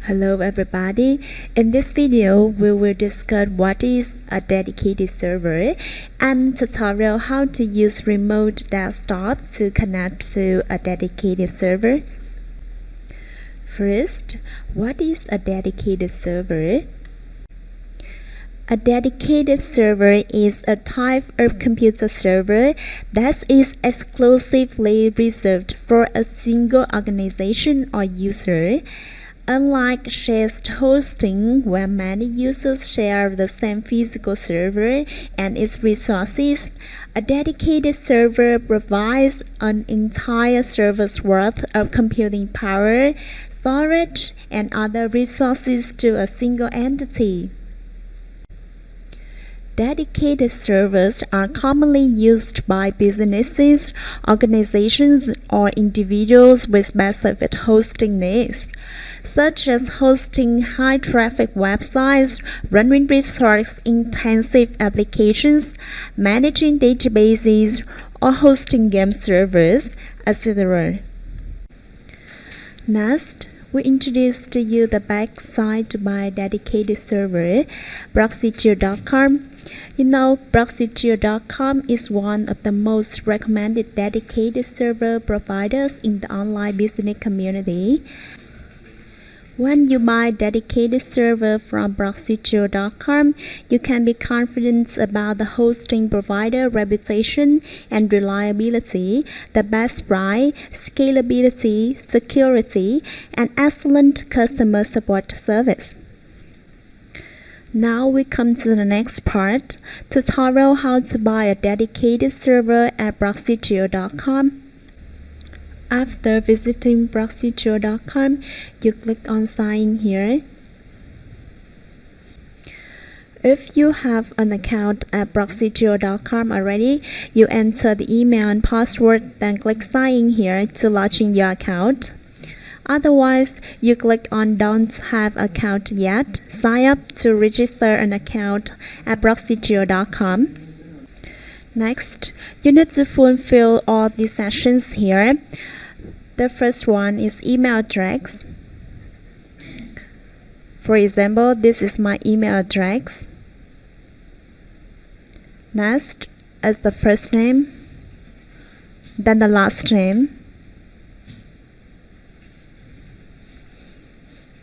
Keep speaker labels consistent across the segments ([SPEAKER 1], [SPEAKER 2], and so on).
[SPEAKER 1] Hello everybody. In this video, we will discuss what is a dedicated server and tutorial how to use remote desktop to connect to a dedicated server. First, what is a dedicated server? A dedicated server is a type of computer server that is exclusively reserved for a single organization or user. Unlike shared hosting, where many users share the same physical server and its resources, a dedicated server provides an entire server's worth of computing power, storage, and other resources to a single entity. Dedicated servers are commonly used by businesses, organizations, or individuals with specific hosting needs, such as hosting high-traffic websites, running resource-intensive applications, managing databases, or hosting game servers, etc. Next, we introduce to you the backside to my dedicated server, proxies.com. You know, proxies.com is one of the most recommended dedicated server providers in the online business community. When you buy dedicated server from proxies.com, you can be confident about the hosting provider reputation and reliability, the best price, scalability, security, and excellent customer support service. Now we come to the next part, tutorial how to buy a dedicated server at proxies.com. After visiting proxies.com, you click on sign in here. If you have an account at proxies.com already, you enter the email and password, then click sign in here to log in your account. Otherwise, you click on Don't Have Account Yet, sign up to register an account at proxies.com. Next, you need to fulfill all these sections here. The first one is email address. For example, this is my email address. Next is the first name, then the last name.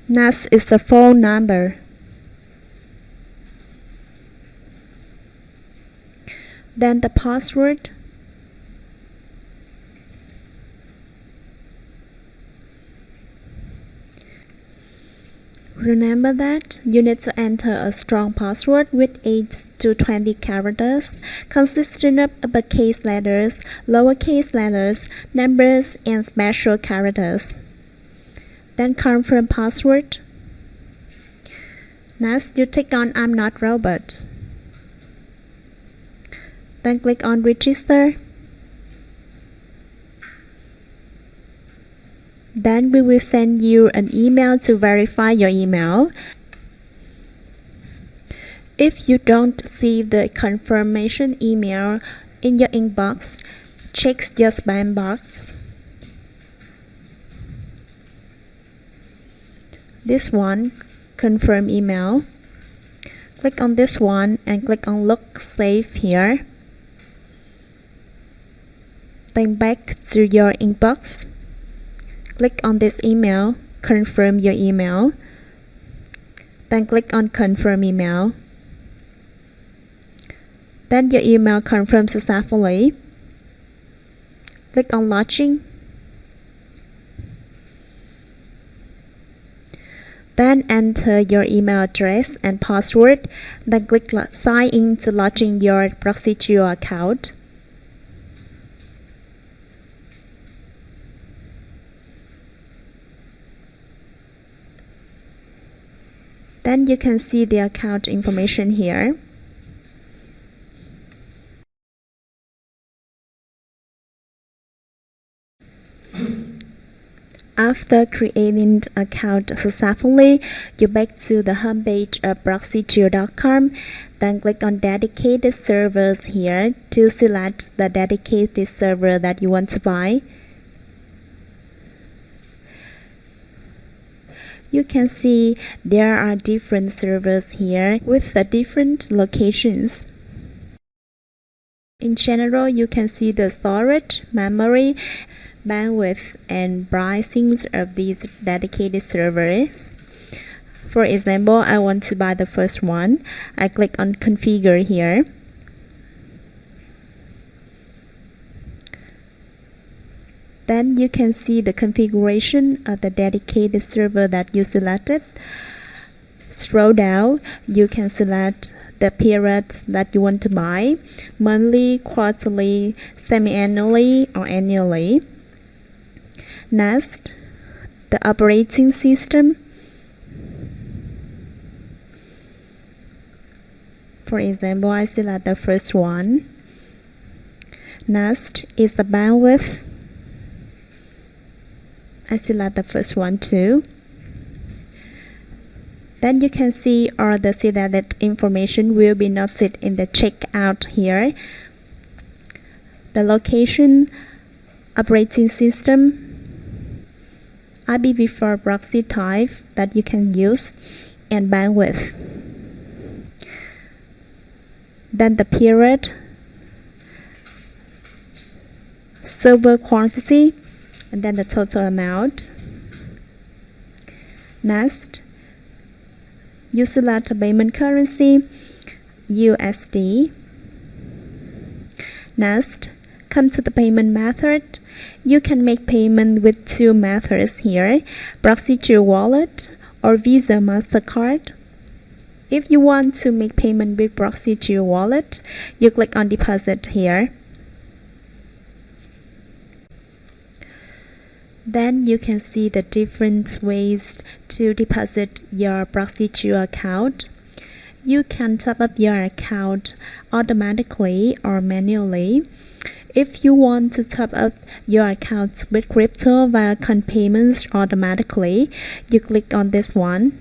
[SPEAKER 1] Next is the phone number. Then the password. Remember that you need to enter a strong password with 8 to 20 characters, consisting of uppercase letters, lowercase letters, numbers, and special characters. Then confirm password. Next, you click on I'm not robot. Then click on register. Then we will send you an email to verify your email. If you don't see the confirmation email in your inbox, check your spam box. This one, confirm email. Click on this one and click on look safe here. Then back to your inbox. Click on this email, confirm your email. Then click on confirm email. Then your email confirmed successfully. Click on login. Then enter your email address and password. Then click sign in to log in your Proxies account. Then you can see the account information here. After creating an account successfully, you back to the homepage of proxies.com, then click on dedicated servers here to select the dedicated server that you want to buy. You can see there are different servers here with the different locations. In general, you can see the storage, memory, bandwidth, and pricings of these dedicated servers. For example, I want to buy the first one. I click on configure here. Then you can see the configuration of the dedicated server that you selected. Scroll down, you can select the periods that you want to buy: monthly, quarterly, semi-annually, or annually. Next, the operating system. For example, I select the first one. Next is the bandwidth. I select the first one too. Then you can see all the selected information will be noted in the checkout here. The location, operating system, IPv4 proxy type that you can use, and bandwidth. Then the period, server quantity, and then the total amount. Next, you select the payment currency, USD. Next, come to the payment method. You can make payment with two methods here: proxy to your wallet or Visa MasterCard. If you want to make payment with proxy to your wallet, you click on deposit here. Then you can see the different ways to deposit your proxy to your account. You can top up your account automatically or manually. If you want to top up your account with crypto via account payments automatically, you click on this one.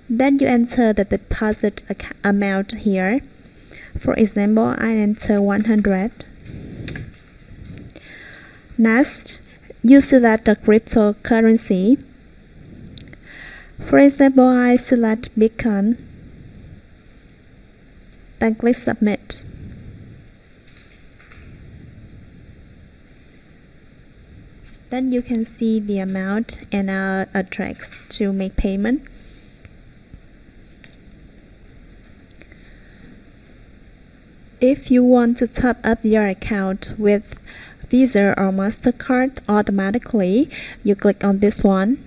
[SPEAKER 1] Then you enter the deposit amount here. For example, I enter 100. Next, you select the cryptocurrency. For example, I select Bitcoin. Then click submit. Then you can see the amount and our address to make payment. If you want to top up your account with Visa or MasterCard automatically, you click on this one.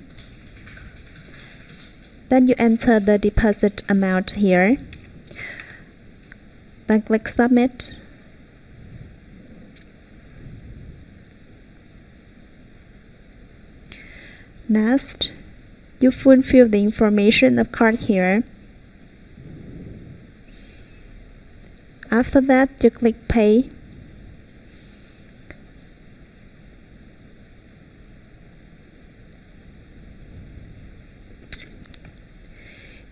[SPEAKER 1] Then you enter the deposit amount here. Then click submit. Next, you fulfill the information of card here. After that, you click pay.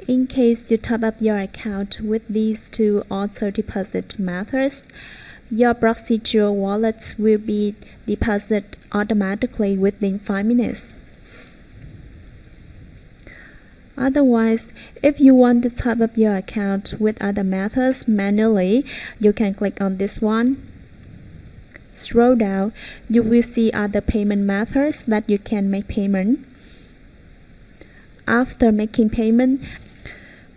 [SPEAKER 1] In case you top up your account with these two auto deposit methods, your proxy to your wallet will be deposited automatically within 5 minutes. Otherwise, if you want to top up your account with other methods manually, you can click on this one. Scroll down, you will see other payment methods that you can make payment. After making payment,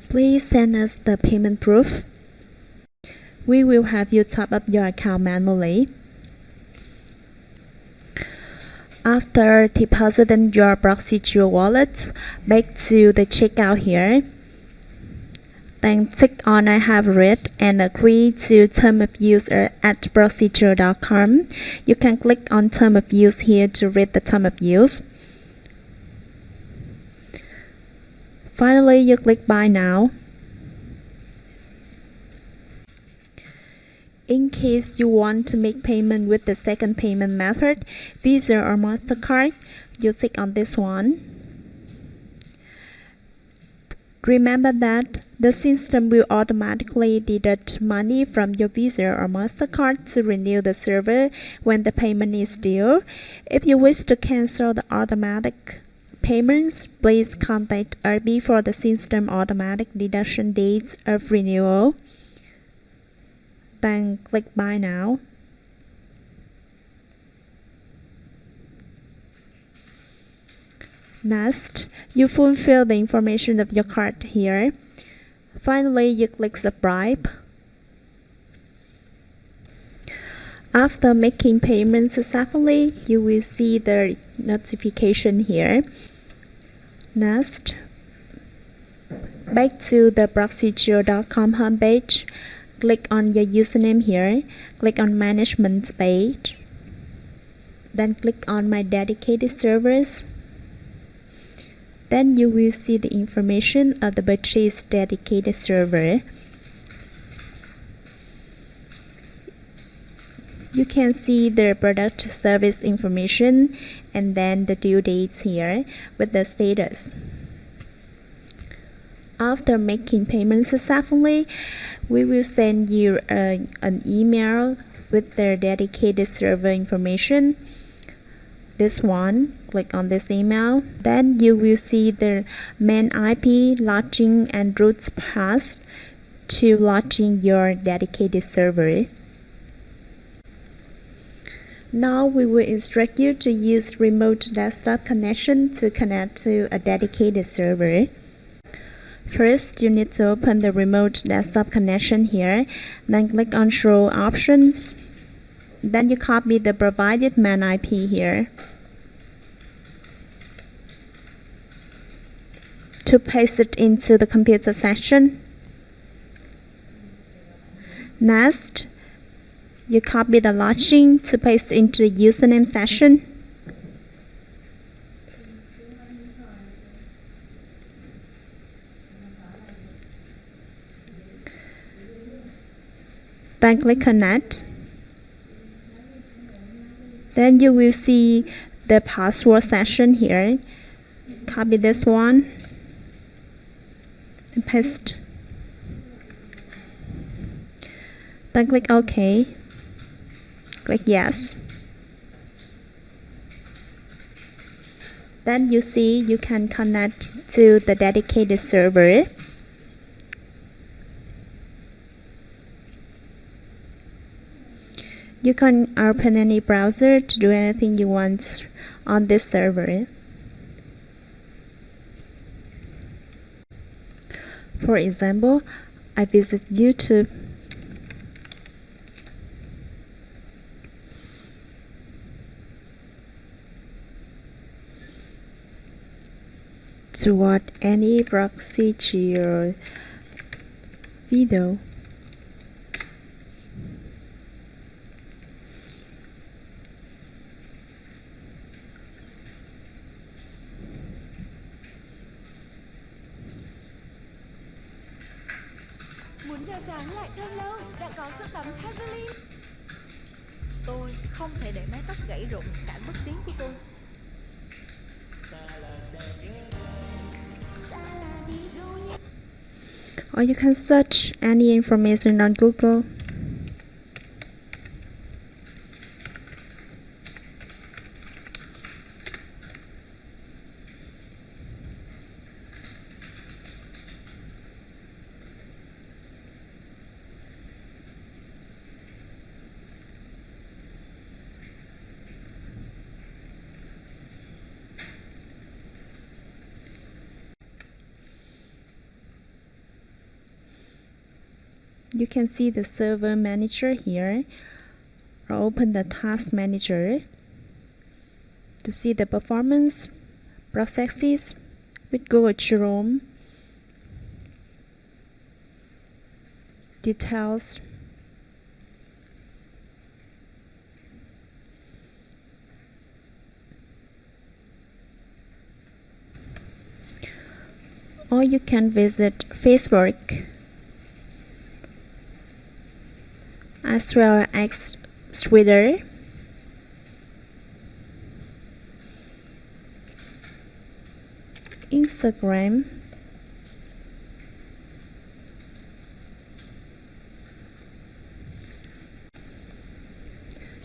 [SPEAKER 1] please send us the payment proof. We will have you top up your account manually. After depositing your proxy to your wallet, back to the checkout here. Then click on I have read and agree to term of use at procedure.com. You can click on term of use here to read the term of use. Finally, you click buy now. In case you want to make payment with the second payment method, Visa or MasterCard, you click on this one. Remember that the system will automatically deduct money from your Visa or MasterCard to renew the server when the payment is due. If you wish to cancel the automatic payments, please contact RB for the system automatic deduction dates of renewal. Then click Buy Now. Next, you fulfill the information of your card here. Finally, you click Subscribe. After making payment successfully, you will see the notification here. Next, back to the proxies.com homepage. Click on your username here. Click on Management page. Then click on My Dedicated Servers. Then you will see the information of the purchase dedicated server. You can see the product service information and then the due dates here with the status. After making payment successfully, we will send you an email with the dedicated server information. This one, click on this email. Then you will see the main IP, lodging, and routes path to lodging your dedicated server. Now we will instruct you to use remote desktop connection to connect to a dedicated server. First, you need to open the remote desktop connection here. Then click on Show Options. Then you copy the provided main IP here to paste it into the computer section. Next, you copy the lodging to paste into the username section. Then click Connect. Then you will see the password section here. Copy this one and paste. Then click OK. Click Yes. Then you see you can connect to the dedicated server. You can open any browser to do anything you want on this server. For example, I visit YouTube. To watch any proxy or video.
[SPEAKER 2] Muốn ra dáng lại thơm lâu, đã có sữa tắm Hazelin. Tôi không thể để mái tóc gãy rụng cản bước tiến của tôi.
[SPEAKER 1] Or you can search any information on Google. You can see the server manager here, or open the task manager to see the performance processes with Google Chrome, details, or you can visit Facebook as well as Twitter, Instagram,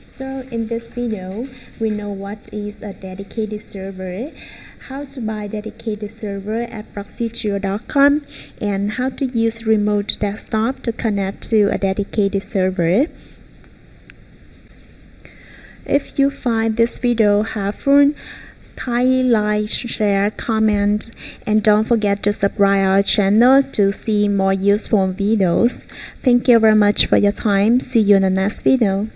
[SPEAKER 1] So in this video, we know what is a dedicated server, how to buy dedicated server at proxies.com, and how to use remote desktop to connect to a dedicated server. If you find this video helpful, kindly like, share, comment, and don't forget to subscribe our channel to see more useful videos. Thank you very much for your time. See you in the next video.